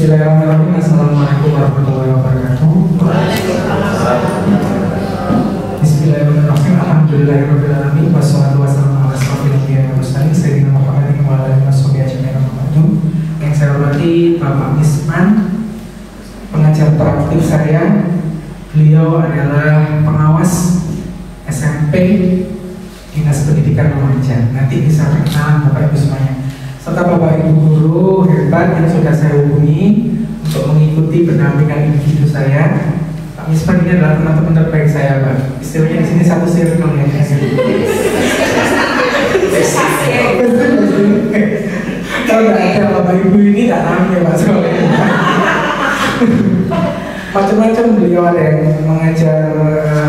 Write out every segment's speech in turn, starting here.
Bismillahirrahmanirrahim. Assalamualaikum warahmatullahi wabarakatuh. Bismillahirrahmanirrahim. Alhamdulillahirrahmanirrahim. Wassalatu wassalamu ala asyrofil anbiya'i wal mursalin sayyidina Muhammadin wa ala alihi washabihi ajma'in. Yang saya hormati Bapak Misman, pengajar praktik saya. Beliau adalah pengawas SMP Dinas Pendidikan Remaja. Nanti bisa perkenalan Bapak Ibu semuanya. Serta Bapak Ibu guru hebat yang sudah saya hubungi untuk mengikuti pendampingan individu saya. Pak Misman ini adalah teman-teman terbaik saya, Pak. Istilahnya di sini satu circle ya. Kalau nggak ada Bapak Ibu ini nggak rame Pak soalnya. Macam-macam beliau, ada yang mengajar,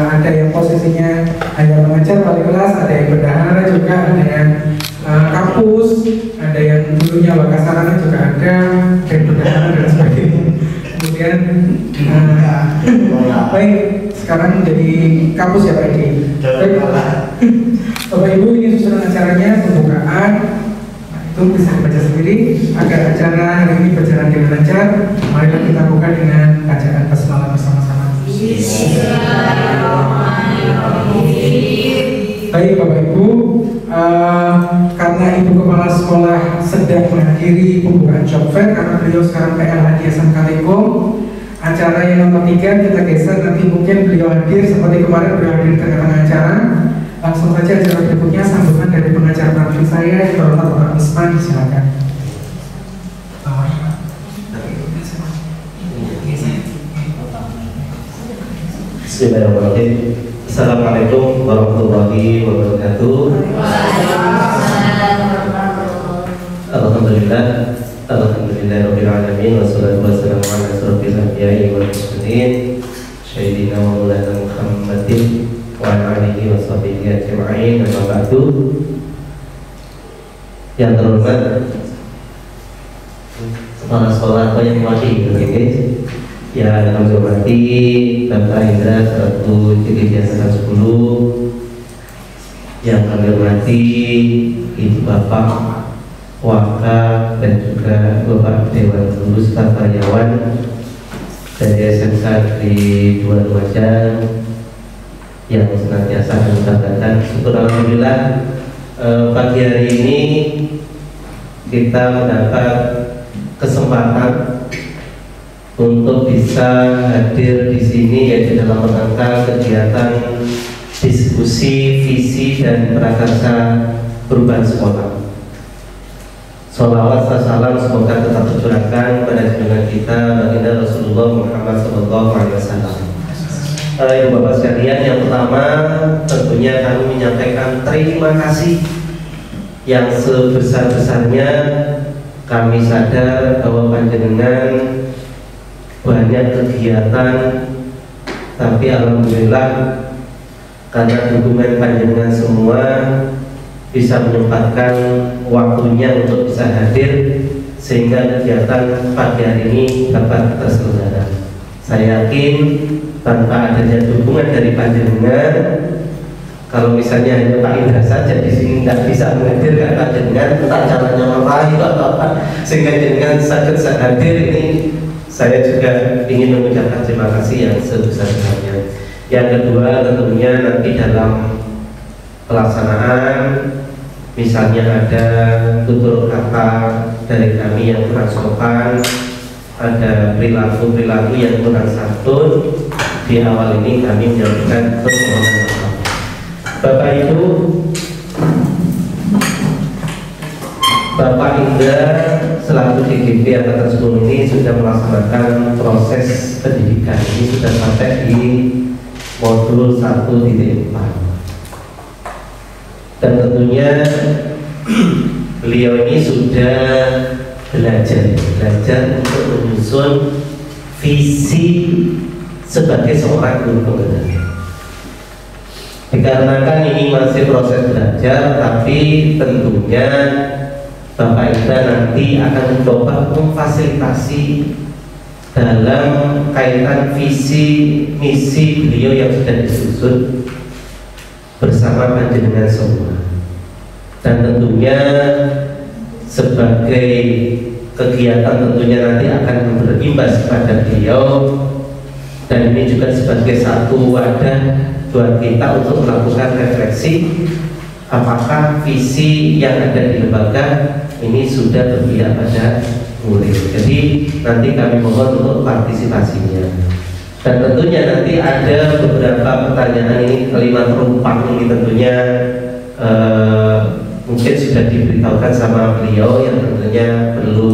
ada yang posisinya hanya mengajar wali kelas, ada yang bendahara juga, ada yang kampus, ada yang dulunya Wakasarana juga ada, dan bendahara dan sebagainya. Kemudian baik, sekarang jadi kampus ya Pak Edi. Baik, Bapak Ibu, ini susunan acaranya pembukaan. Itu bisa dibaca sendiri agar acara hari ini berjalan dengan lancar. Mari kita buka dengan bacaan basmalah bersama-sama. Baik Bapak Ibu, karena Ibu Kepala Sekolah sedang menghadiri pembukaan job fair, karena beliau sekarang PLH di SMK Telekom, acara yang nomor 3 kita geser, nanti mungkin beliau hadir seperti kemarin beliau hadir di tengah-tengah acara. Langsung saja acara berikutnya, sambutan dari pengajar praktik saya yang terhormat Bapak Misman, silakan. Bismillahirrahmanirrahim. Assalamualaikum warahmatullahi wabarakatuh. Alhamdulillah, alhamdulillahirabbil alamin, wassalatu wassalamu ala asyrofil anbiya'i wal mursalin sayyidina wa maulana Muhammadin wa ala alihi washabihi ajma'in. Amma ba'du. Yang terhormat kepala sekolah atau yang mewakili yang kami hormati Bapak Indra selaku Dirjen Angkatan 10, yang kami hormati Ibu Bapak Waka dan juga Bapak Dewan Guru serta karyawan dari SMK di Dua Lumajang yang senantiasa mengucapkan syukur alhamdulillah. Pagi hari ini kita mendapat kesempatan untuk bisa hadir di sini, yaitu dalam rangka kegiatan diskusi visi dan prakarsa perubahan sekolah. Sholawat salam semoga tetap tercurahkan pada junjungan kita baginda Rasulullah Muhammad SAW. Ibu Bapak sekalian, yang pertama tentunya kami menyampaikan terima kasih yang sebesar-besarnya. Kami sadar bahwa panjenengan banyak kegiatan, tapi alhamdulillah karena dukungan panjenengan semua bisa menyempatkan waktunya untuk bisa hadir sehingga kegiatan pagi hari ini dapat terselenggara. Saya yakin tanpa adanya dukungan dari panjenengan, kalau misalnya hanya Pak Indra saja di sini tidak bisa menghadirkan panjenengan, entah caranya apa atau apa, sehingga jenengan sakit hadir ini. Saya juga ingin mengucapkan terima kasih yang sebesar-besarnya. Yang kedua, tentunya nanti dalam pelaksanaan, misalnya ada tutur kata dari kami yang kurang sopan, ada perilaku-perilaku yang kurang santun, di awal ini kami menyampaikan permohonan maaf. Bapak Ibu, Bapak Indra selaku DGP Angkatan 10 ini sudah melaksanakan proses pendidikan. Ini sudah sampai di modul 1.4. Dan tentunya beliau ini sudah belajar untuk menyusun visi sebagai seorang guru penggerak. Dikarenakan ini masih proses belajar, tapi tentunya Bapak Indra nanti akan mencoba memfasilitasi dalam kaitan visi misi beliau yang sudah disusun bersama panjenengan semua. Dan tentunya sebagai kegiatan tentunya nanti akan berimbas kepada beliau, dan ini juga sebagai satu wadah buat kita untuk melakukan refleksi apakah visi yang ada di lembaga ini sudah berpihak pada murid. Jadi nanti kami mohon untuk partisipasinya. Dan tentunya nanti ada beberapa pertanyaan, ini kalimat perumpang ini tentunya mungkin sudah diberitahukan sama beliau yang tentunya perlu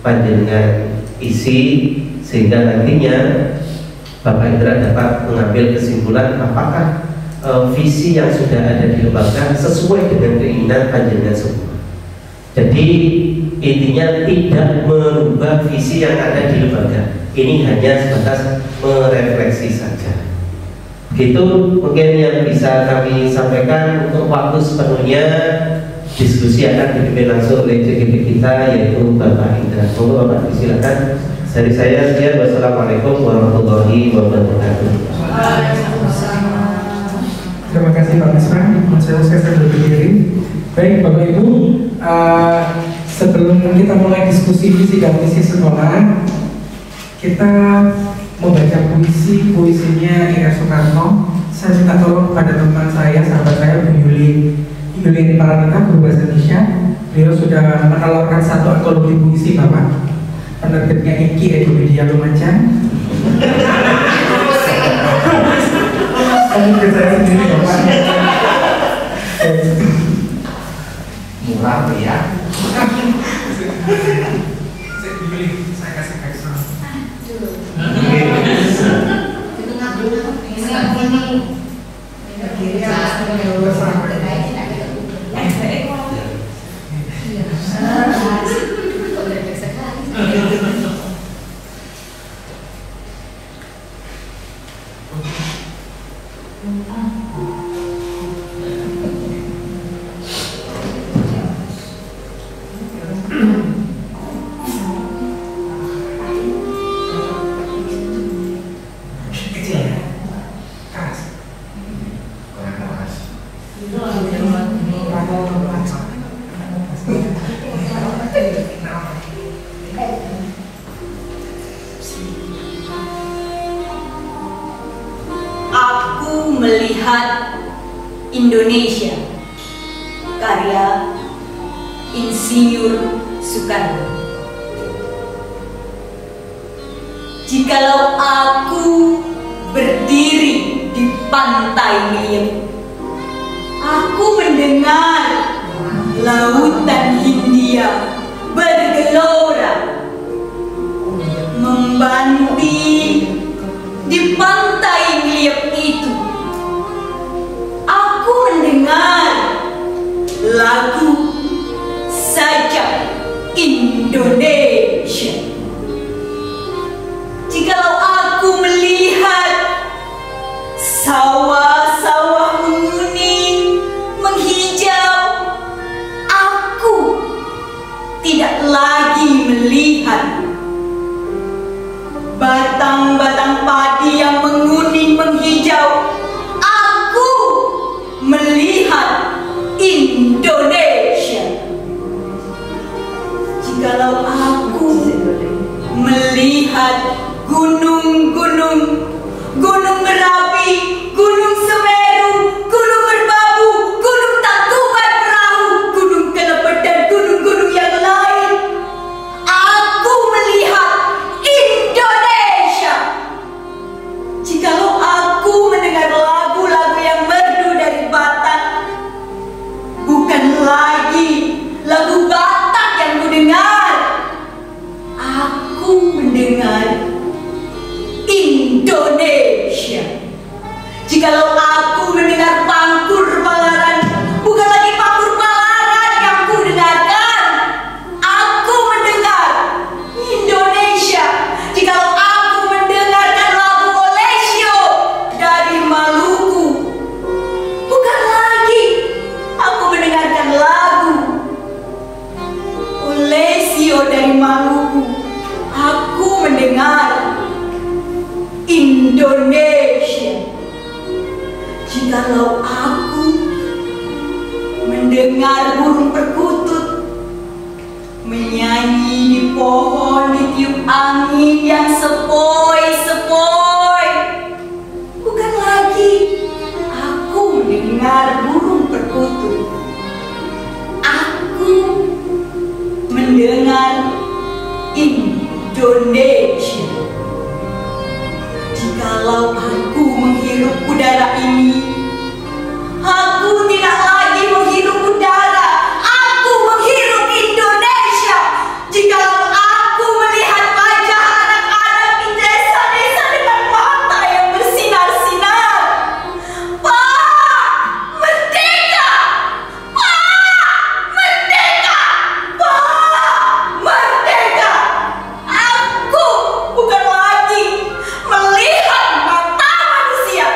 panjenengan isi, sehingga nantinya Bapak Indra dapat mengambil kesimpulan apakah visi yang sudah ada di lembaga sesuai dengan keinginan panjenengan semua. Jadi intinya tidak merubah visi yang ada di lembaga. Ini hanya sebatas merefleksi saja. Itu mungkin yang bisa kami sampaikan. Untuk waktu sepenuhnya diskusi akan dipimpin langsung oleh CGP kita, yaitu Bapak Indra. Monggo Bapak disilakan. Dari saya sekian, wassalamualaikum warahmatullahi wabarakatuh. Terima kasih Pak Misman. Saya sudah berdiri. Baik Bapak Ibu, sebelum kita mulai diskusi visi dan misi sekolah, kita membaca puisinya I.R. Soekarno. Saya minta tolong kepada teman saya, sahabat saya, Bu Yuli Paranita, guru bahasa Indonesia. Beliau sudah menelurkan satu antologi puisi Bapak, penerbitnya IKI Edu Media Lumajang. Kamu saya sendiri Bapak. Murah ya. Saya kasih ekstra. Aku melihat Indonesia, karya Insinyur Soekarno. Jikalau aku berdiri di pantai Miyem, aku mendengar lautan Hindia bergelora, membanting di pantai Miyem itu. Aku mendengar lagu Sajak Indonesia. Jikalau aku melihat sawah-sawah menguning, menghijau, aku tidak lagi melihat batang-batang padi yang menguning menghijau. Aku melihat Indonesia. Jikalau aku melihat gunung-gunung, Gunung Merapi, Gunung Semeru, Gunung Merbabu, Gunung Tangkuban Perahu, Gunung Kelebet, dan gunung-gunung yang lain, aku melihat Indonesia. Jikalau aku mendengar lagu-lagu yang merdu dari Batak, bukan lagi lagu Batak yang kudengar, aku mendengar Indonesia. Jikalau aku mendengar Pangkur Palaran, bukan lagi Pangkur Palaran yang kudengarkan, aku mendengar Indonesia. Jikalau aku mendengarkan lagu Olesio dari Maluku, bukan lagi aku mendengarkan lagu Olesio dari Maluku, aku mendengar Indonesia. Jikalau aku mendengar burung perkutut menyanyi di mentiup angin yang sepoi-sepoi. Bukan lagi aku mendengar burung berkutu. Aku mendengar Indonesia. Jikalau aku menghirup udara ini, aku tidak lagi menghirup udara, aku menghirup Indonesia. Jikalau aku melihat wajah anak-anak di desa-desa dengan mata yang bersinar-sinar, Pak, merdeka! Pak, merdeka! Pak, merdeka! Aku bukan lagi melihat mata manusia.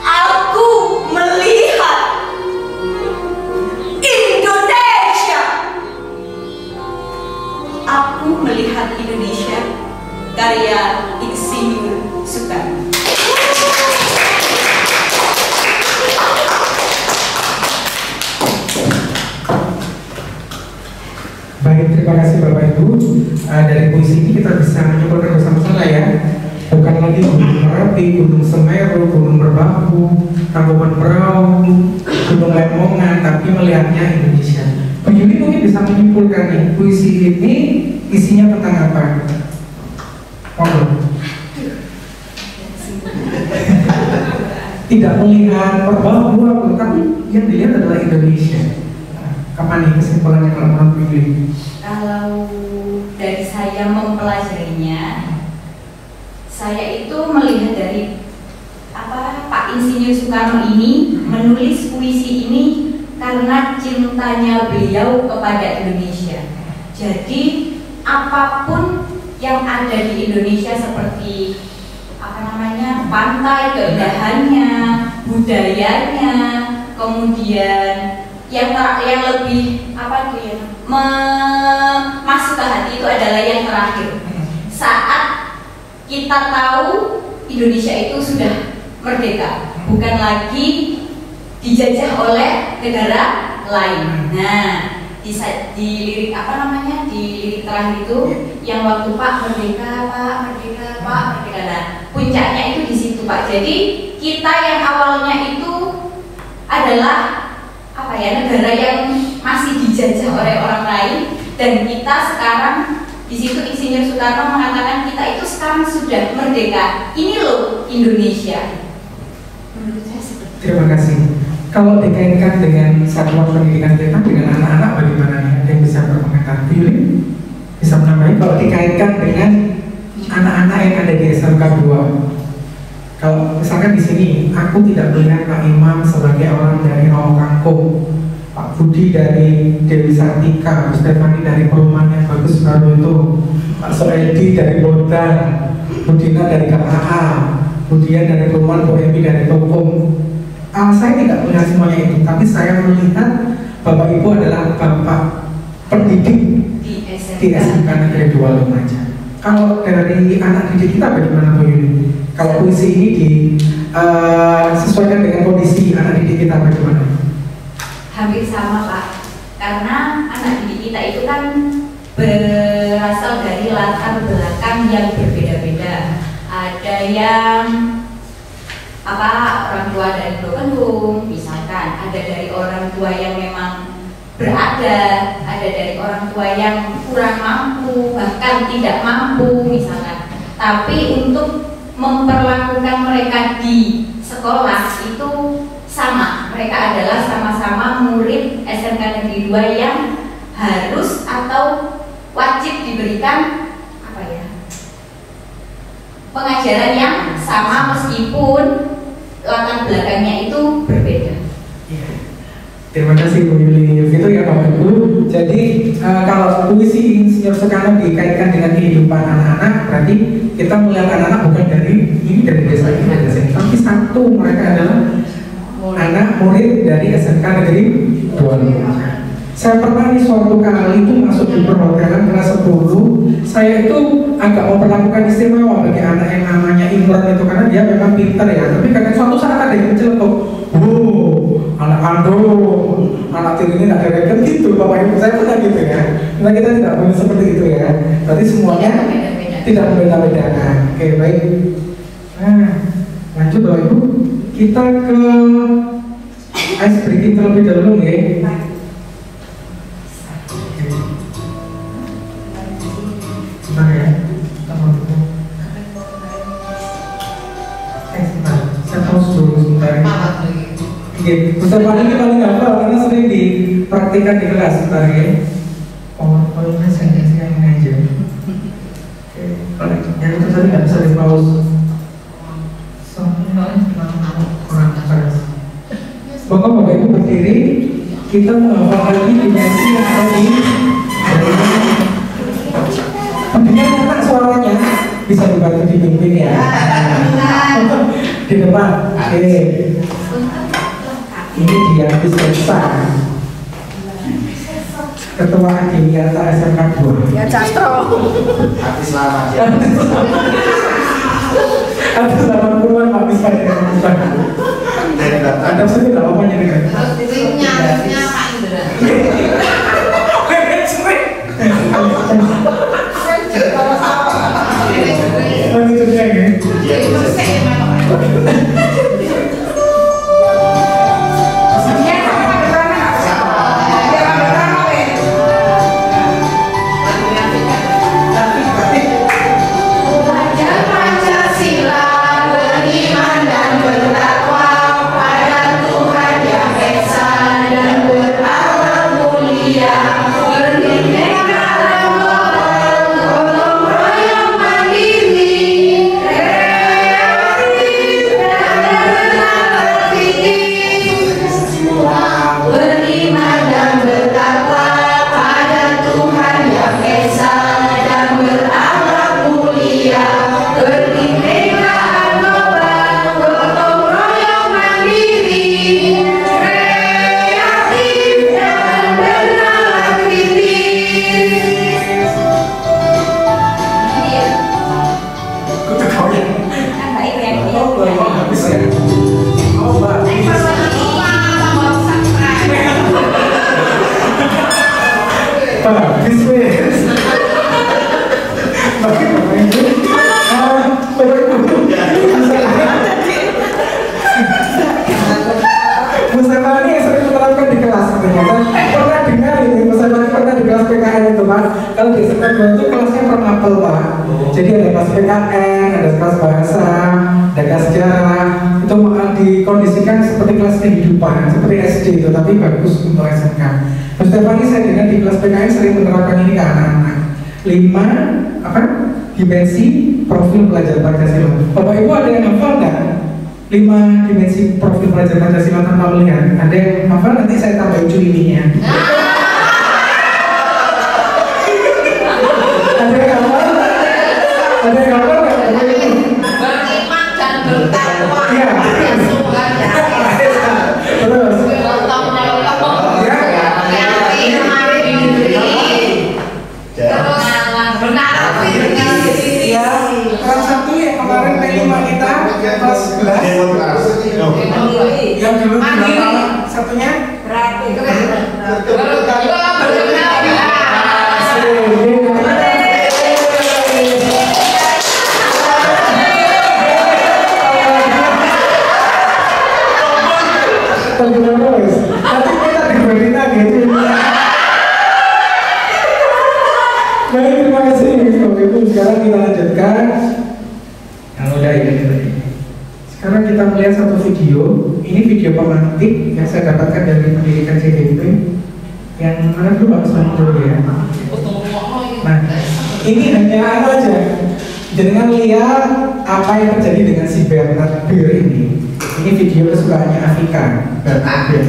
Aku melihat Indonesia. Aku melihat Indonesia, karya Insinyur Soekarno. Baik, terima kasih Bapak Ibu. Dari puisi ini kita bisa menyimpulkan bersama-sama ya. Bukan lagi Gunung Merapi, Gunung Semeru, Gunung Merbabu, Tangkuban Perahu, Gunung Lemongan, tapi melihatnya Indonesia. Bu Yuli mungkin bisa menyimpulkan nih, puisi ini isinya tentang apa? Tidak melihat Merbabu, tapi yang dilihat adalah Indonesia. Kapan nih kesimpulannya kalau menurut Bu Yuli? Kalau dari saya mempelajarinya, saya itu melihat dari Pak Insinyur Soekarno ini menulis puisi ini karena cintanya beliau kepada Indonesia. Jadi apapun yang ada di Indonesia seperti pantai, keindahannya, budayanya, kemudian yang lebih masuk ke hati itu adalah yang terakhir. Saat kita tahu Indonesia itu sudah merdeka, bukan lagi dijajah oleh negara lain. Nah, di lirik di lirik terakhir itu yang waktu Pak merdeka, Pak merdeka, Pak merdeka. Nah, puncaknya itu di situ Pak. Jadi kita yang awalnya itu adalah negara yang masih dijajah oleh orang lain, dan kita sekarang di situ Insinyur Soekarno mengatakan kita itu sekarang sudah merdeka. Ini loh Indonesia. Menurut saya seperti itu. Terima kasih. Kalau dikaitkan dengan satuan pendidikan kita dengan anak-anak bagaimana nih? Ada yang bisa berkomentar? Yuli bisa menambahi kalau dikaitkan dengan anak-anak yang ada di SMK 2. Kalau misalkan di sini aku tidak melihat Pak Imam sebagai orang dari Rawa Kangkung, Pak Budi dari Dewi Sartika, Bu Stefani dari Perumahan yang Bagus Baroto, Pak Soedi dari Bodan, Bu Dina dari KKA, Bu Dian dari Perumahan, Bu Emi dari Tokong. Saya tidak melihat semuanya itu, tapi saya melihat Bapak Ibu adalah Bapak pendidik di SMK Negeri 2 Lumajang. Kalau dari anak didik kita bagaimana Bu Yuli? Kalau puisi ini disesuaikan dengan kondisi anak didik kita bagaimana? Hampir sama Pak, karena anak didik kita itu kan berasal dari latar belakang yang berbeda-beda. Ada yang orang tua dari broken home, misalkan ada dari orang tua yang memang berada, ada dari orang tua yang kurang mampu, bahkan tidak mampu misalkan. Tapi untuk memperlakukan mereka di sekolah itu sama, mereka adalah sama-sama murid SMK Negeri 2 yang harus atau wajib diberikan pengajaran yang sama meskipun latar belakangnya itu berbeda. Terima kasih Bu Yuli. Itu ya Bapak Ibu. Jadi kalau puisi Insinyur Soekarno dikaitkan dengan kehidupan anak-anak, berarti kita melihat anak-anak bukan dari desa ini, dari desa ini, tapi satu, mereka adalah anak murid dari SMK Negeri 2. Saya pernah suatu kali itu masuk di perhotelan kelas 10. Saya itu agak memperlakukan istimewa bagi anak yang namanya Imran itu, karena dia memang pintar ya. Tapi kadang suatu saat ada yang celetuk. anak kandung, anak tiri ini nak direken gitu, bapak ibu saya pernah gitu ya. Nah kita tidak boleh seperti itu ya. Berarti semuanya tidak membeda-bedakan. Oke baik. Nah lanjut bapak ibu, kita ke ice breaking terlebih dahulu ya. Sebentar ya, teman-teman. Sebentar, saya pause dulu sebentar. Oke, Ustaz Fani ini paling hafal karena sering dipraktikkan di kelas. Sebentar ya. Powerpointnya saya ini aja. Oke, kalau yang itu tadi nggak bisa di pause. Kurang keras. Bapak Ibu berdiri, kita menghafal lagi dimensi yang ada di mendengar enak suaranya, bisa dibantu dipimpin ya. Di depan, oke. Ini dia Bisesa, Ketua Adiwiyata SMK 2. Ya Castro. Habis lama ya. Ada 80-an Pak Bisesa dengan Bisesa. Ada sih tidak apa jadi kan? Harusnya Pak Indra. Lanjutnya ya. Kalau di SMK 2 itu kelasnya per mapel Pak. Jadi ada kelas PKN, ada kelas bahasa, ada kelas sejarah. Itu dikondisikan seperti kelas kehidupan, seperti SD itu, tapi bagus untuk SMK. Terus setiap hari saya dengar di kelas PKN sering menerapkan ini ke anak-anak. 5 dimensi profil pelajar Pancasila. Bapak Ibu ada yang hafal nggak? 5 dimensi profil pelajar Pancasila tanpa melihat. Ada yang hafal? Nanti saya tambahin cuilinya. Ada yang hafal nggak? Beriman dan bertakwa. Iya. Terus. Kelas 1 yang kemarin P5 kita kelas 11 yang dulu satunya nanti kita dibanding lagi. Baik, terima kasih Bapak Ibu. Sekarang kita lanjutkan yang udah ini tadi. Sekarang kita melihat satu video. Ini video pemantik yang saya dapatkan dari pendidikan CDP. Yang mana dulu Pak Usman dulu ya. Nah, ini hanya apa aja. Jangan lihat apa yang terjadi dengan si Bernard Beer ini. Ini video kesukaannya Afika, Bernard Beer.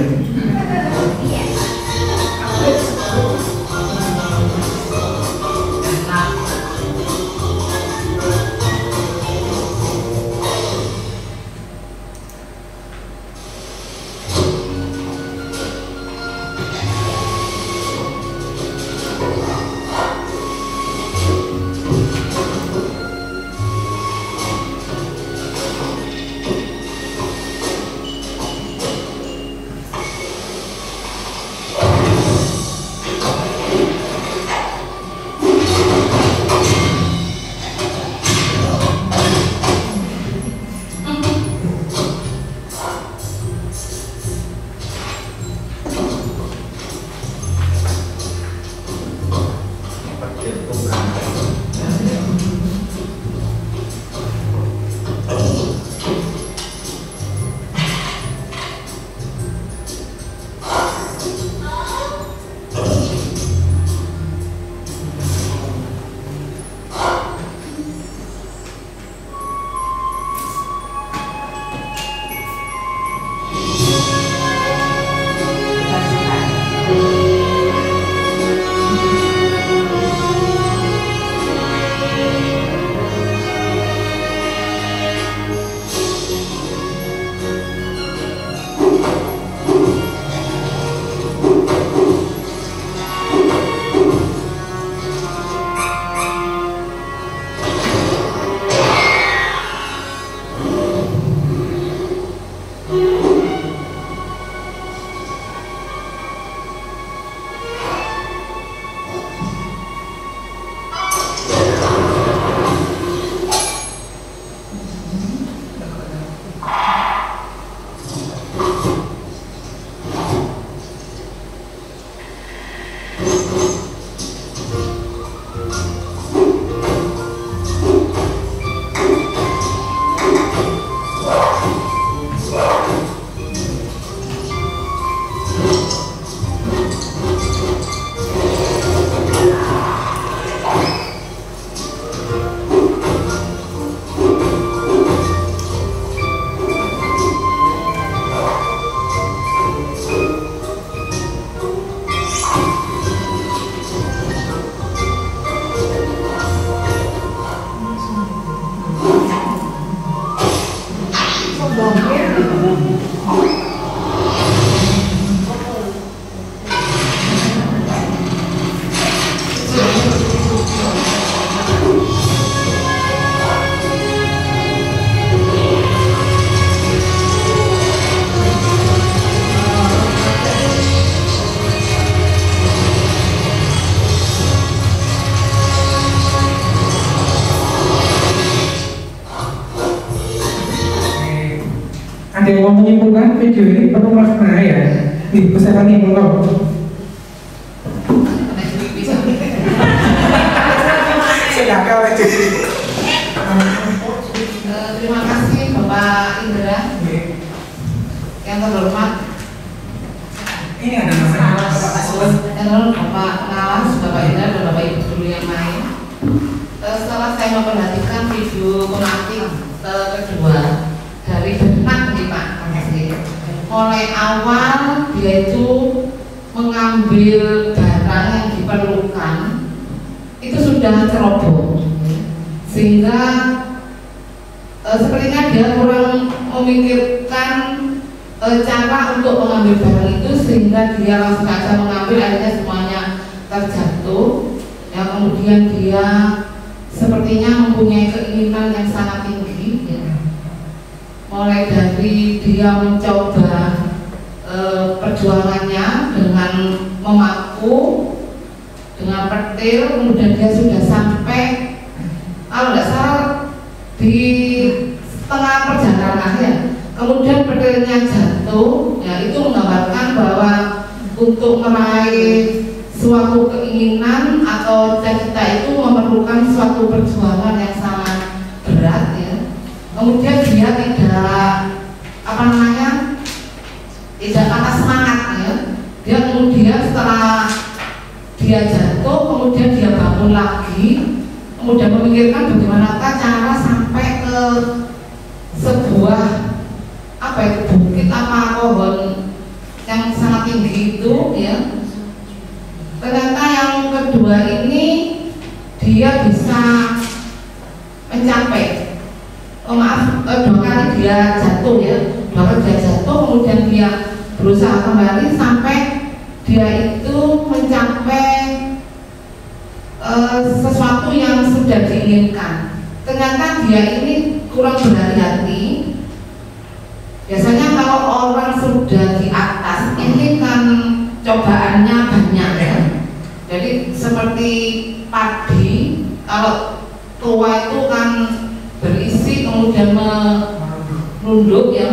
Oke, mau menyimpulkan video ini penuh makna ya. Nih, pesan nih, monggo. Terima kasih Bapak Indra. Yang terhormat, Ini ada namanya Bapak Aswan. yang terhormat Bapak Nalas, Bapak Indra dan Bapak Ibu guru yang lain. Setelah saya memperhatikan video pengantin kedua dari Benak nih Pak, mulai awal dia itu mengambil barang yang diperlukan itu sudah ceroboh, sehingga sepertinya dia kurang memikirkan cara untuk mengambil barang itu, sehingga dia langsung saja mengambil, akhirnya semuanya terjatuh. Ya, kemudian dia sepertinya mempunyai keinginan yang sangat tinggi ya. Mulai dari dia mencoba perjuangannya dengan memaku, dengan petir, kemudian dia sudah sampai, kalau tidak salah di tengah perjalanan ya, kemudian petirnya jatuh ya. Itu menggambarkan bahwa untuk meraih suatu keinginan atau cita-cita itu memerlukan suatu perjuangan yang sangat berat ya. Kemudian dia tidak patah semangat ya. Dia kemudian setelah dia jatuh, kemudian dia bangun lagi, kemudian memikirkan bagaimana cara sampai ke sebuah bukit pohon yang sangat tinggi itu ya. Ternyata yang kedua ini dia bisa mencapai, dua kali dia jatuh ya, kemudian dia berusaha kembali sampai dia itu mencapai sesuatu yang sudah diinginkan. Ternyata dia ini kurang berhati-hati. Biasanya kalau orang sudah di atas ini kan cobaannya banyak ya. Jadi seperti padi, kalau tua itu kan berisi kemudian merunduk ya,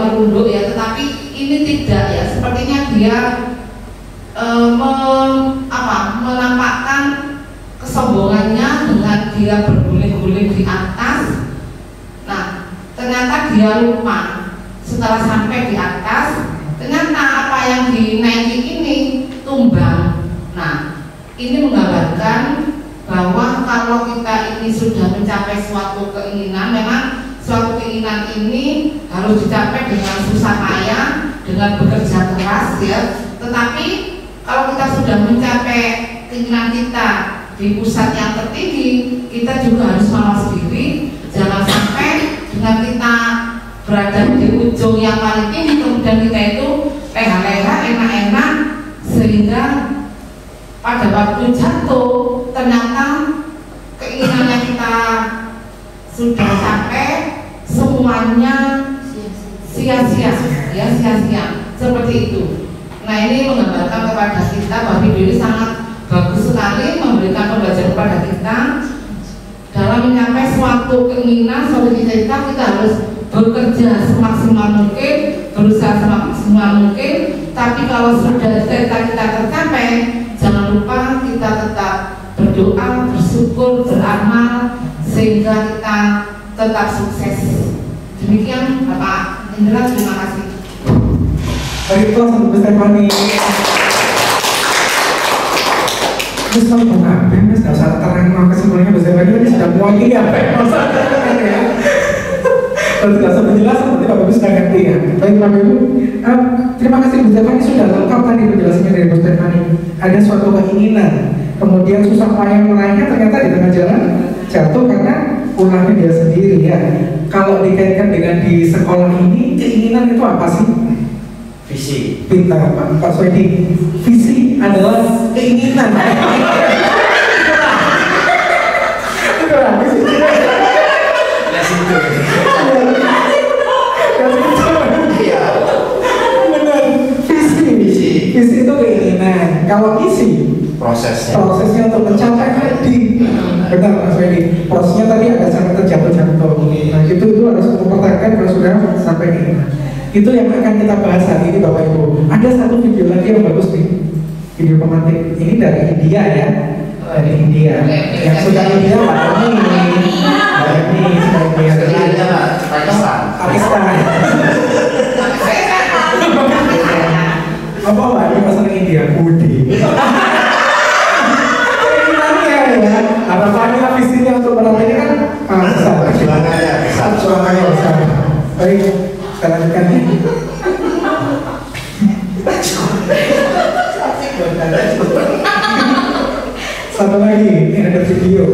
tetapi ini tidak ya. Sepertinya dia menampakkan kesombongannya dengan dia berguling-guling di atas. Nah, ternyata dia lupa setelah sampai di atas, ternyata apa yang dinaiki ini tumbang. Nah, ini menggambarkan bahwa kalau kita ini sudah mencapai suatu keinginan, memang suatu keinginan ini harus dicapai dengan susah payah, dengan bekerja keras ya. Tetapi kalau kita sudah mencapai keinginan kita di pusat yang tertinggi, kita juga harus mawas diri. Jangan sampai dengan kita berada di ujung yang paling tinggi, kemudian kita itu leha-leha, enak-enak, sehingga pada waktu jatuh ternyata keinginan yang kita sudah sampai semuanya sia-sia ya, sia-sia seperti itu. Nah, ini menggambarkan kepada kita bahwa video ini sangat bagus sekali, memberikan pembelajaran kepada kita dalam mencapai suatu keinginan, suatu cita-cita. Kita harus bekerja semaksimal mungkin, berusaha semaksimal mungkin. Tapi kalau sudah cita-cita kita tercapai, jangan lupa kita tetap berdoa, bersyukur, beramal, sehingga kita tetap sukses. Demikian Bapak Indra, terima kasih. Baik, Bu Stefani. Terus kalau mau ngapain, Mas? Gak usah terang kesimpulannya. Bu Stefani tadi sudah mewakili apa yang mau sampaikan ya. Kalau tidak usah penjelasan, nanti Bapak Ibu sudah ngerti ya. Baik, Bapak Ibu, terima kasih Bu Stefani, sudah lengkap tadi penjelasannya dari Bu Stefani. Ada suatu keinginan, kemudian susah payah meraihnya, ternyata di tengah jalan jatuh karena ulahnya dia sendiri ya. Kalau dikaitkan dengan di sekolah ini, keinginan itu apa sih? Visi. Pintar Pak Swedi. Visi adalah keinginan. Benar. Visi itu keinginan. Kalau misi prosesnya untuk mencapai tadi. Benar Mas Swedi. Prosesnya tadi ada sampai terjatuh. Nah itu harus mempertahankan kalau sudah sampai keinginan. Itu yang akan kita bahas saat ini Bapak Ibu. Ada satu video lagi yang bagus nih, video pemantik ini dari India ya, dari India. Yang sudah India Pak ini sudah India. Pakistan. Apa Pak ini pasang India? Budi. Ya, harapannya visinya untuk melatihnya kan besar. Suaranya besar. Baik, kita lanjutkan ya. Satu lagi, ini ada video.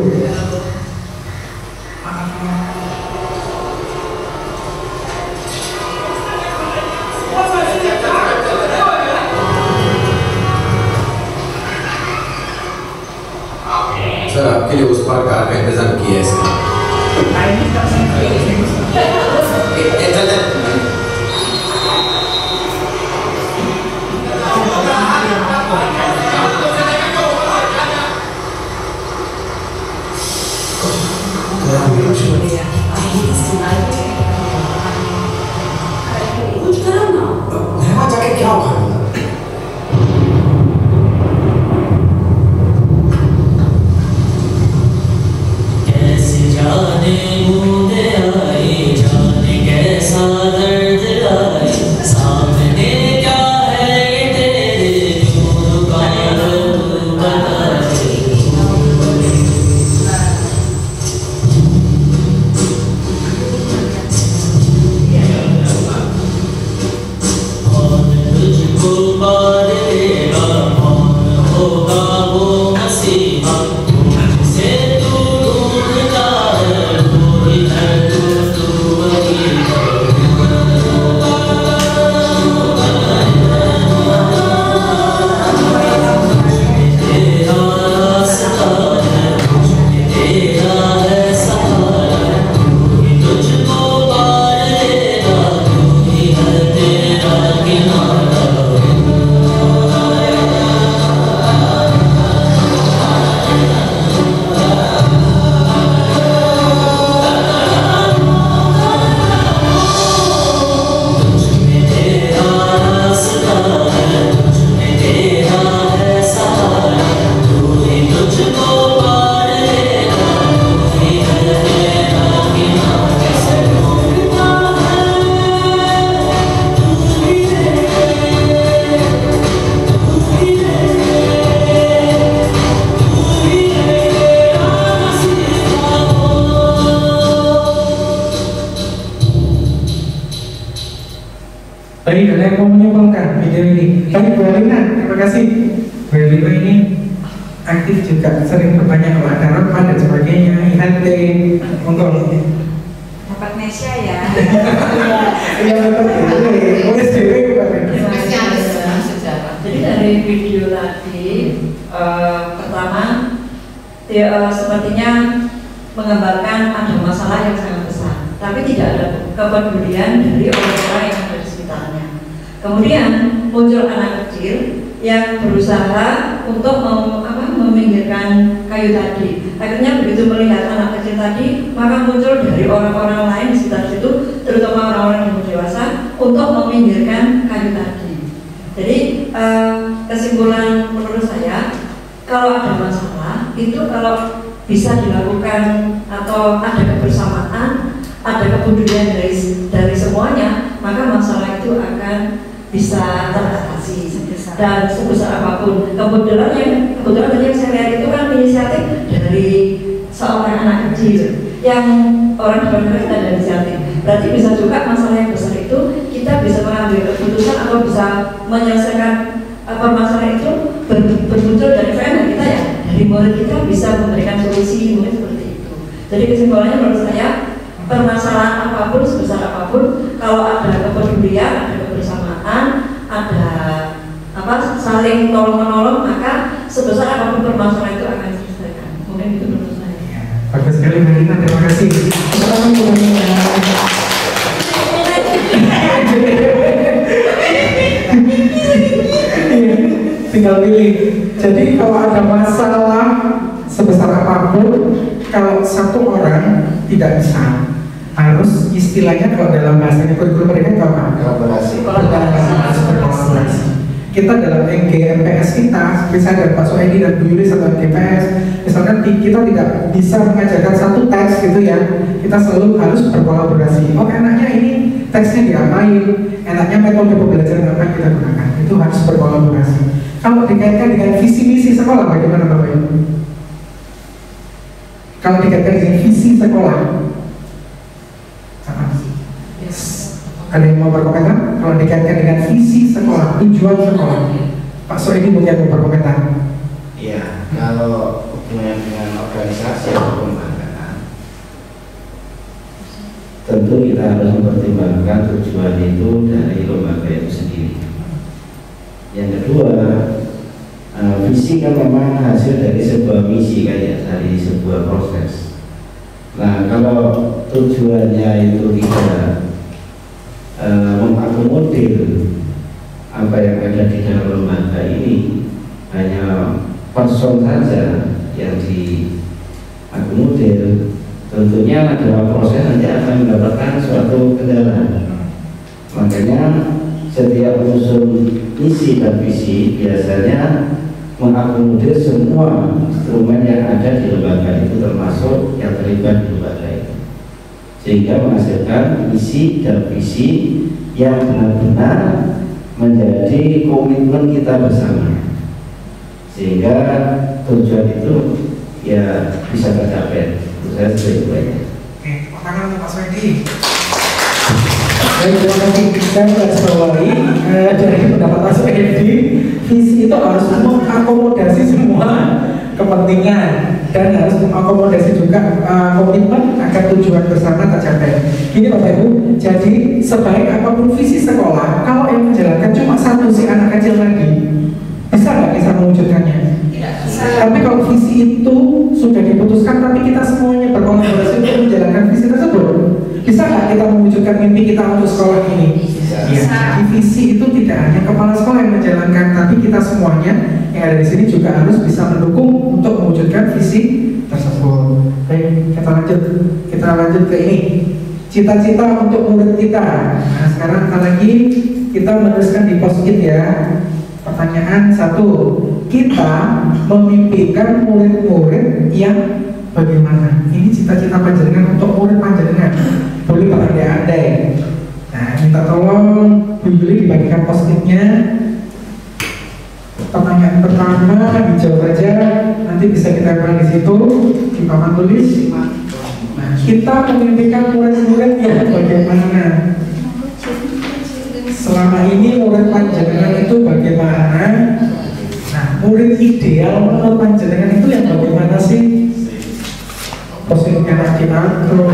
Sir आपके लिए उस पार कार का इंतजाम किया है सर। कुछ करो ना, वहाँ जाके क्या उखाड़ूंगा? जाने बूंद आई जाने कैसा दर्द आई सामने क्या है ये तेरे नूर का रंग कौन तुझको पार लेगा कौन होगा वो मसीहा से तू ढूंढता Baik, ada yang mau menyimpulkan video ini? Baik, Bu Elina, terima kasih. Bu Elina ini aktif juga, sering bertanya kalau ada rapat dan sebagainya. IHT, monggo. Dapat Nesya ya. Iya betul. USDW bukan? Spesialis sejarah. Jadi dari video tadi pertama sepertinya menggambarkan ada masalah yang sangat besar, tapi tidak ada kepedulian dari orang-orang yang ada di sekitarnya. Kemudian muncul anak kecil yang berusaha untuk meminggirkan kayu tadi. Akhirnya begitu melihat anak kecil tadi, maka muncul dari orang-orang lain di sekitar situ, terutama orang-orang yang dewasa, untuk meminggirkan kayu tadi. Jadi kesimpulan menurut saya, kalau ada masalah itu kalau bisa dilakukan atau ada kebersamaan, ada kepedulian dari semuanya, maka masalah itu akan bisa teratasi dan sebesar apapun. Kebetulan tadi yang saya lihat itu kan inisiatif dari seorang anak kecil yang orang benar-benar kita ada inisiatif. Berarti bisa juga masalah yang besar itu kita bisa mengambil keputusan atau bisa menyelesaikan permasalahan itu bermuncul dari friend kita ya, dari murid kita bisa memberikan solusi mungkin seperti itu. Jadi kesimpulannya menurut saya permasalahan apapun sebesar apapun, kalau ada kepedulian, ada kebersamaan, ada saling tolong menolong, maka sebesar apapun permasalahan itu akan diselesaikan. Mungkin itu menurut saya. Bagus sekali Mbak Lina, terima kasih. Tinggal pilih. Jadi kalau ada masalah sebesar apapun, kalau satu orang tidak bisa, harus istilahnya kalau dalam bahasanya kurikulum mereka itu apa? Kolaborasi. Harus berkolaborasi. Kita dalam NGMPS kita, misalnya dari Pak Soedi dan Bu Yulis atau NGMPS, misalkan kita tidak bisa mengajarkan satu teks gitu ya, kita selalu harus berkolaborasi. Oh enaknya ini teksnya diapain, enaknya metode pembelajaran apa yang kita gunakan, itu harus berkolaborasi. Kalau dikaitkan dengan visi misi sekolah, bagaimana Bapak Ibu? Kalau dikaitkan dengan visi sekolah, ada yang mau berkomentar? Kalau dikaitkan dengan visi sekolah, tujuan sekolah, Pak Soedi mungkin mau berkomentar. Iya, kalau hubungan dengan organisasi atau lembaga, tentu kita harus mempertimbangkan tujuan itu dari lembaga itu sendiri. Yang kedua, visi kan memang hasil dari sebuah misi kan ya, dari sebuah proses. Nah, kalau tujuannya itu tidak mengakomodir apa yang ada di dalam lembaga ini, hanya person saja yang diakomodir, tentunya dalam proses nanti akan mendapatkan suatu kendala. Makanya setiap unsur misi dan visi biasanya mengakomodir semua instrumen yang ada di lembaga itu, termasuk yang terlibat di lembaga itu, sehingga menghasilkan misi dan visi yang benar-benar menjadi komitmen kita bersama, sehingga tujuan itu ya bisa tercapai. Itu saya sebaik-baiknya. Oke, tepuk tangan untuk Pak Soedi. Baik, terima kasih. Saya menggarisbawahi dari pendapat Pak Soedi, visi itu harus mengakomodasi semua kepentingan dan harus mengakomodasi juga komitmen agar tujuan bersama tercapai. Gini Bapak Ibu, jadi sebaik apapun visi sekolah, kalau yang menjalankan cuma satu si anak kecil lagi, bisa nggak bisa mewujudkannya? Tidak bisa. Tapi kalau visi itu sudah diputuskan, tapi kita semuanya berkolaborasi untuk menjalankan visi tersebut, bisa nggak kita mewujudkan mimpi kita untuk sekolah ini? Bisa. Ya, visi itu tidak hanya kepala sekolah yang menjalankan, tapi kita semuanya yang ada di sini juga harus bisa mendukung untuk mewujudkan visi tersebut. Baik, kita lanjut ke ini. Cita-cita untuk murid kita. Nah, sekarang lagi kita menuliskan di post-it ya. Pertanyaan 1, kita memimpikan murid-murid yang bagaimana? Ini cita-cita panjenengan untuk murid panjenengan. Boleh berandai-andai. Nah, minta tolong Bu Yuli dibagikan post-itnya. Pertanyaan pertama dijawab aja, nanti bisa kita beri di situ di papan tulis. Nah, kita memimpikan murid-murid yang bagaimana? Selama ini murid panjenengan itu bagaimana? Nah, murid ideal menurut panjenengan itu yang bagaimana sih? Post-itnya harus diatur.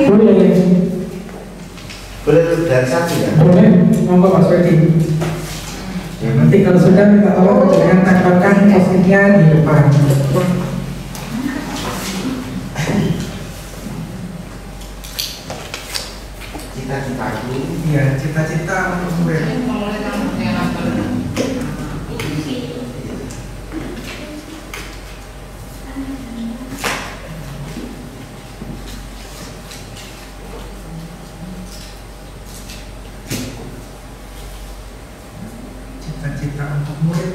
Boleh. boleh lebih dari satu ya? Boleh, monggo Mas Fedi. Ya, nanti kalau sudah minta tolong panjenengan tambahkan post-itnya di depan. Cita-citaku. Iya, cita-cita untuk murid. Cita-cita untuk murid.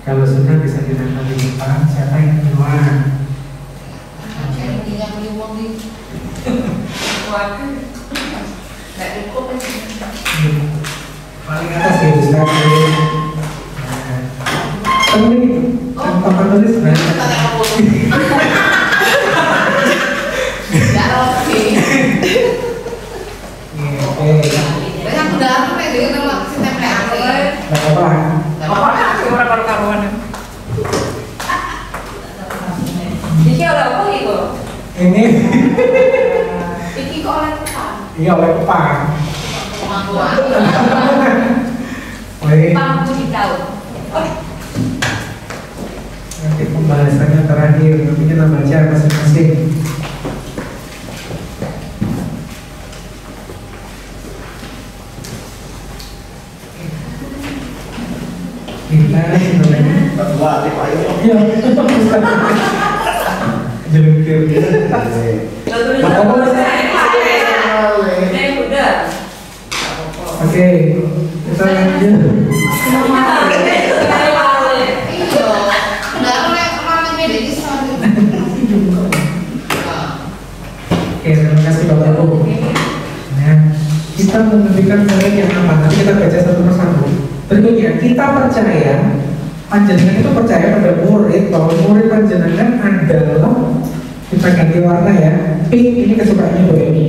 Kalau sudah bisa ditempel di depan, siapa yang duluan? Paling atas ya Ustaz. Paling papan tulis apa gitu? Ini Iki kok oleh Kepang. iya oleh Kepang. Kemampuan. Baik, Kepang itu tahu. nanti pembahasannya terakhir. Nanti kita baca masing-masing. Kita sebenarnya Wah, ini Pak Yo. iya jelengkir Lalu ini udah. oke kita lanjut Iya. Nggak oleh kemarin beda di sana. oke terima kasih Bapak Ibu. Nah kita menentukan murid yang apa nanti kita baca satu persatu. Berikutnya kita percaya panjenengan itu percaya pada murid bahwa murid panjenengan adalah kita ganti warna ya pink ini kesukaannya Bu Emi.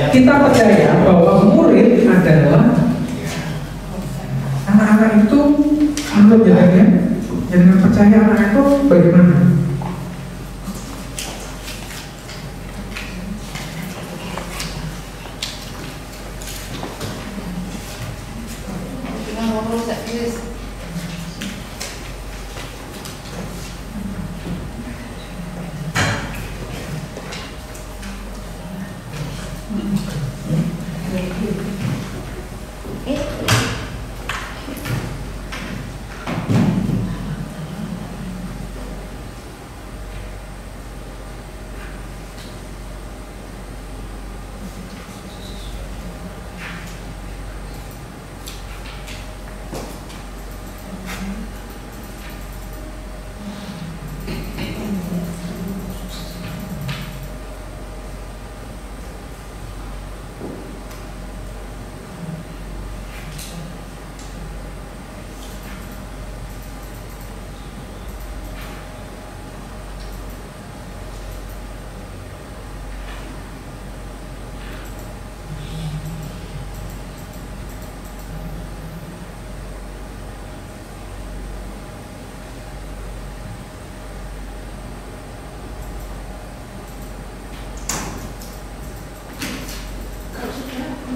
Kita percaya bahwa murid adalah anak-anak itu menurut jenengan percaya anak itu bagaimana? Dengan ngomong serius.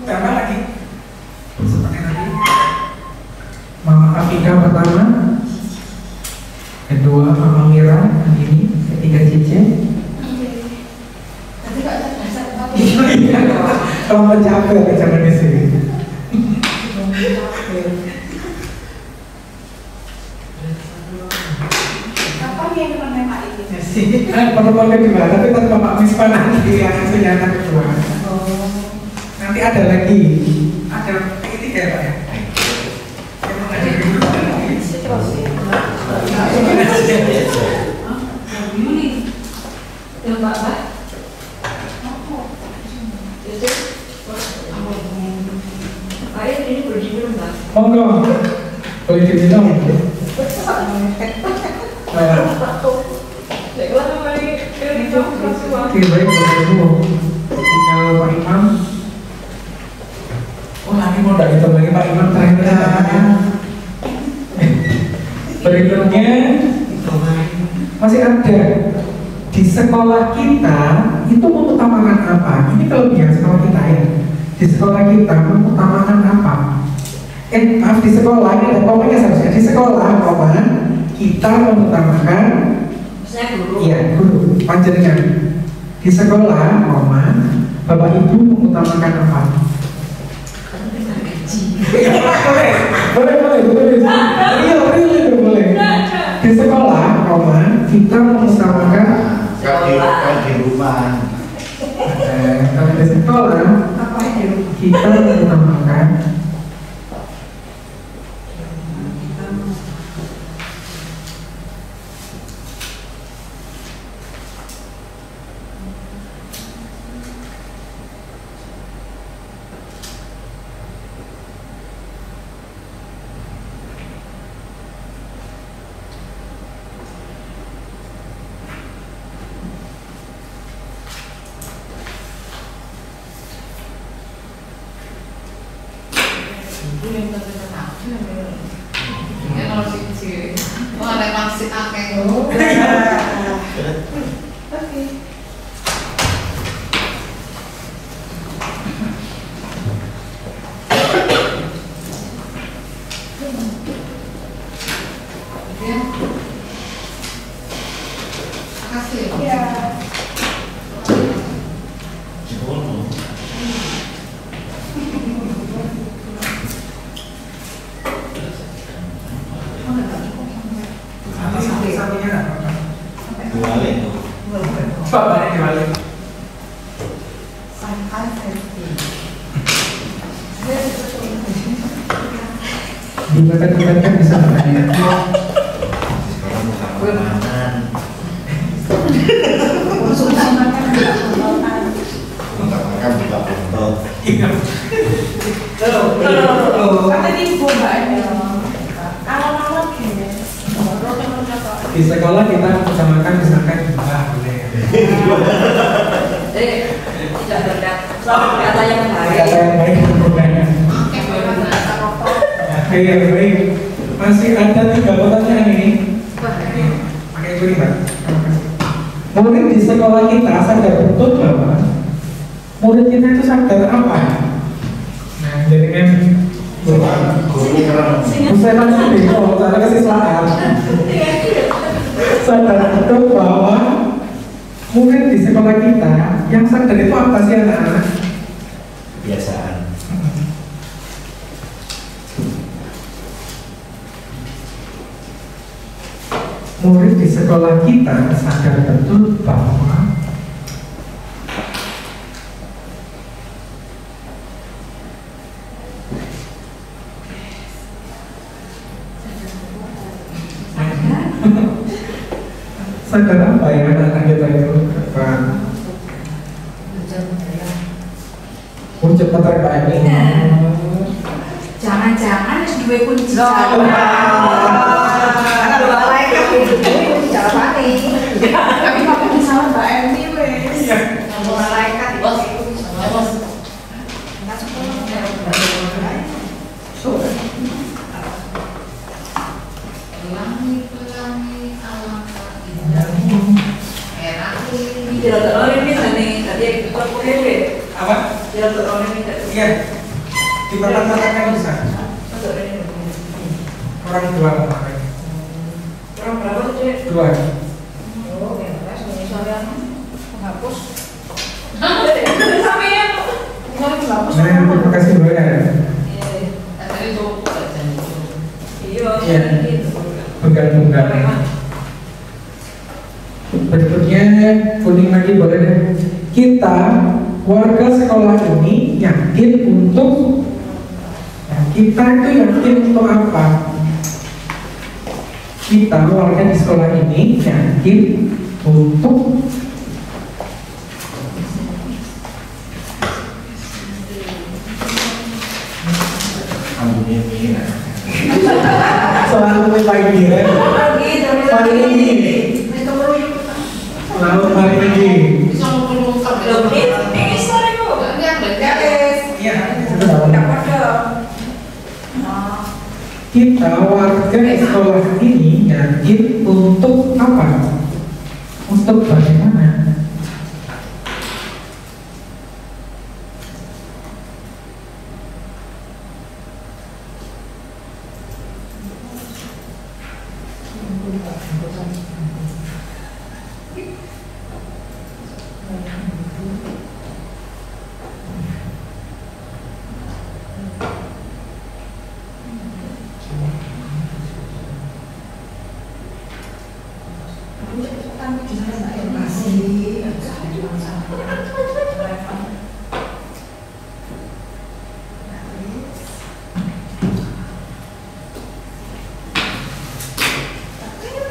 Tambah lagi seperti tadi Mama Afika pertama, kedua Mama Mira, ini ketiga Cice. Tapi kok terasa apa? Kalau mau capek jangan di sini. Kapan yang menerima ini? Pertemuan kedua, tapi tanpa Pak Mispa nanti yang senjata kedua. Nanti ada lagi, ada ketiga ya Pak ya. Air ini boleh diminum nggak? Monggo, boleh diminum. Oke, baik Bapak Ibu. Tinggal Pak Imam. Oh lagi mau tidak hitung lagi Pak Imam terakhir. Berikutnya masih ada di sekolah kita itu mengutamakan apa? Ini kelebihan sekolah kita ya. Di sekolah kita mengutamakan apa? Maaf di sekolah ini ada komanya seharusnya di sekolah koma kita mengutamakan Saya guru. iya guru panjenengan di sekolah koma Bapak Ibu mengutamakan apa? boleh boleh di sekolah koma kita mengutamakan Kalau di rumah. kalau di sekolah kita mengutamakan Ini yang terkenal. Ini kalau Oke. Dibaca-bacakan bisa bertanya. Di sekolah kita utamakan misalkan jumlah boleh. Tidak berkat kata yang baik. Kata yang baik boleh. Oke, baik. Masih ada 3 pertanyaan ini. Pakai gue Pak. Murid di sekolah kita sadar betul bahwa murid kita itu sadar apa? Nah, jadi kan saya tanya di sana kasih selatan. Sadar betul bahwa murid di sekolah kita yang sadar itu apa sih anak-anak? Kebiasaan. Murid di sekolah kita sadar betul bahwa sadar apa ya anak-anak kita itu? Cepat Pak ini. Jangan-jangan harus duwe kunci. Tapi Bapak bisa Mbak Emi wes. Malaikat itu. Apa? Iya. Diperkatakan bisa. Orang 2 kemarin. Orang berapa tuh? 2. Oh, ya, misalnya menghapus. Terima kasih Bu ya. Iya. Bergabung. Berikutnya kuning lagi boleh deh. Kita warga sekolah ini yakin untuk kita itu yakin untuk apa? Kita warga di sekolah ini yakin untuk selalu pagi ya. Pagi ini. Selalu pagi ini. Kita warga sekolah ini yakin untuk apa? Untuk bagaimana?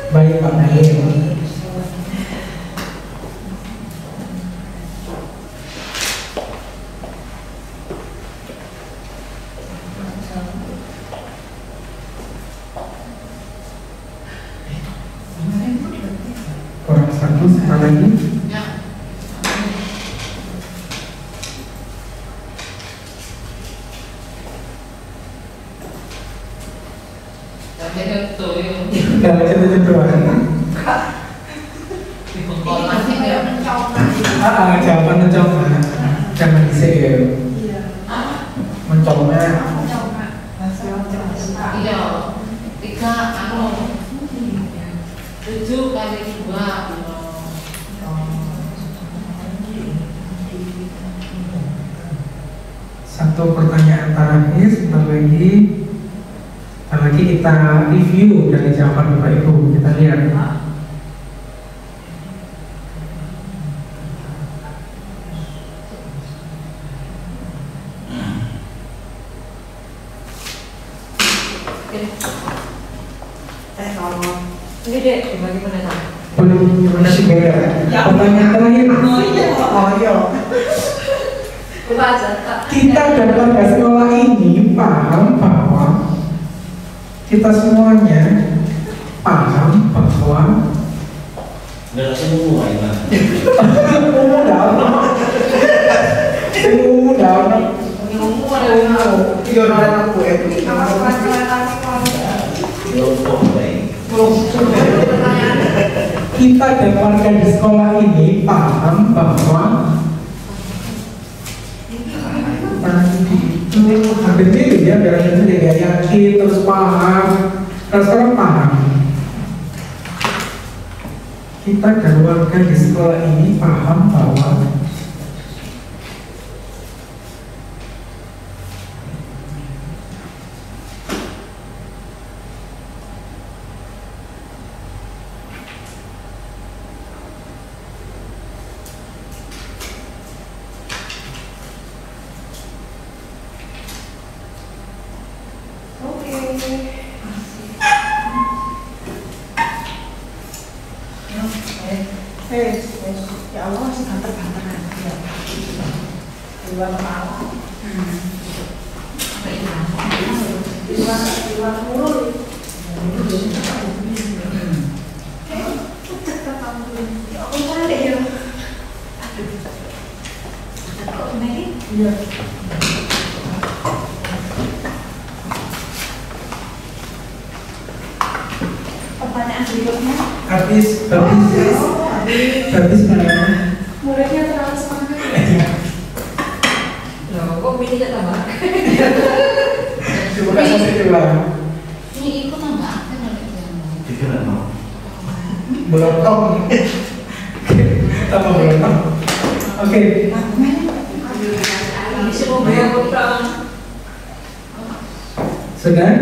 Baik Pak Naim. Kurang 1 sekali lagi. Kalau itu Di bengkol masih kayak mencoba. Jawaban mencoba. Jangan disegel. Mencoba. Iya. 7 kali 2. Satu pertanyaan terakhir, sebentar lagi kita review dari jawaban Bapak Ibu. Kita lihat. Ini deh, dibagi mana? Belum masih beda. Pertanyaan terakhir. Oh iya. Kita dan warga sekolah ini paham bahwa kita semuanya paham bahwa nggak semua ya. kita dan warga di sekolah ini paham bahwa itu hampir mirip ya, biar tidak yakin terus paham. Nah, sekarang paham. Kita dan warga di sekolah ini paham bahwa ya Allah masih banter-banteran ya. Dua kepala. Dua mulu. Pertanyaan berikutnya. habis mana? Muridnya terlalu semangat. Loh, kok ini tak tambah? Coba kasih coba. Ini ikut nambah apa nih? Belotong. Tambah belotong. Oke. Sudah?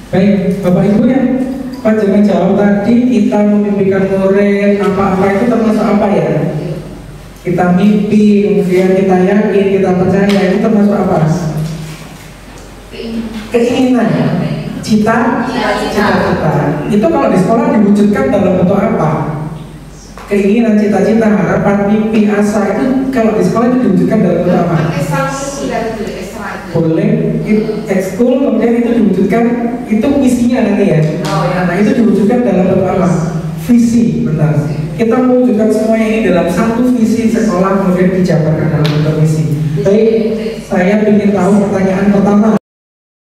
Baik, Bapak Ibu yang panjangan jawab tadi, kita memimpikan murid apa-apa itu termasuk apa ya? Kita mimpi, kemudian kita yakin, kita percaya, itu termasuk apa? Keinginan, cita-cita. Itu kalau di sekolah diwujudkan dalam bentuk apa? Keinginan, cita-cita, harapan, mimpi, asa, itu kalau di sekolah itu diwujudkan dalam bentuk apa? Boleh, ekskul, kemudian itu diwujudkan, itu misinya nanti ya. Nah itu diwujudkan dalam bentuk apa? Visi, benar. Kita mewujudkan semuanya ini dalam satu visi sekolah, kemudian dijabarkan dalam bentuk misi. Baik, saya ingin tahu pertanyaan pertama.